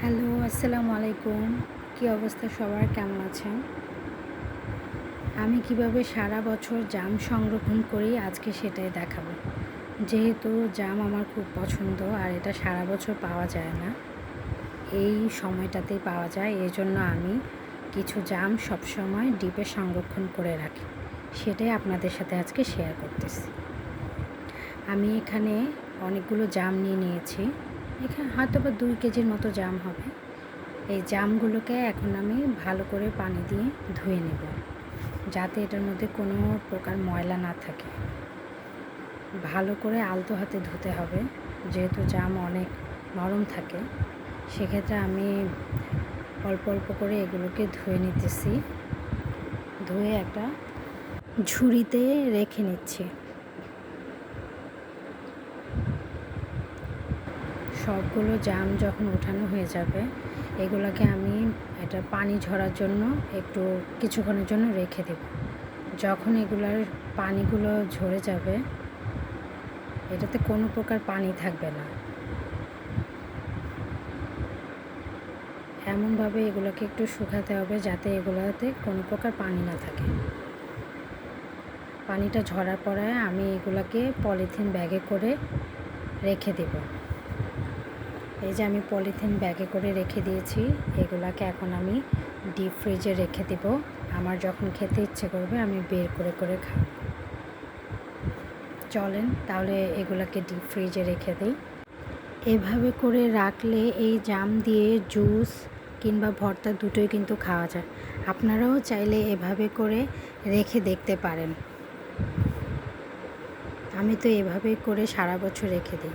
Hello, আসসালামু আলাইকুম। কী অবস্থা সবার, কেমন আছেন? আমি কিভাবে সারা বছর জাম সংরক্ষণ করি আজকে সেটাই দেখাবো। যেহেতু জাম আমার খুব পছন্দ আর এটা সারা বছর পাওয়া যায় না, এই সময়টাতেই পাওয়া যায়। এজন্য আমি কিছু জাম সবসময় ডিপে সংরক্ষণ করে রাখি, সেটাই আপনাদের সাথে আজকে শেয়ার করতেছি। আমি এখানে অনেকগুলো জাম নিয়ে নিয়েছি। এখানে হয়তো বা 2 কেজির মতো জাম হবে। এই জামগুলোকে এখন আমি ভালো করে পানি দিয়ে ধুয়ে নেব, যাতে এটার মধ্যে কোনো প্রকার ময়লা না থাকে। ভালো করে আলতো হাতে ধুতে হবে, যেহেতু জাম অনেক নরম থাকে। সেক্ষেত্রে আমি অল্প অল্প করে এগুলোকে ধুয়ে নিতেছি, ধুয়ে একটা ঝুড়িতে রেখে নিচ্ছি। সবগুলো জাম যখন ওঠানো হয়ে যাবে, এগুলোকে আমি এটা পানি ঝরার জন্য একটু কিছুক্ষণের জন্য রেখে দেব। যখন এগুলার পানিগুলো ঝরে যাবে, এটাতে কোনো প্রকার পানি থাকবে না। এমনভাবে এগুলোকে একটু শুকাতে হবে যাতে এগুলোতে কোনো প্রকার পানি না থাকে। পানিটা ঝরার পরে আমি এগুলোকে পলিথিন ব্যাগে করে রেখে দেব। এই যে আমি পলিথিন ব্যাগে করে রেখে দিয়েছি। এগুলাকে এখন আমি ডিপ ফ্রিজে রেখে দেব। আমার যখন খেতে ইচ্ছে করবে আমি বের করে করে খাবো। চলেন তাহলে এগুলাকে ডিপ ফ্রিজে রেখে দিই। এভাবে করে রাখলে এই জাম দিয়ে জুস কিংবা ভর্তা দুটোই কিন্তু খাওয়া যায়। আপনারাও চাইলে এভাবে করে রেখে দেখতে পারেন। আমি তো এভাবে করে সারা বছর রেখে দিই।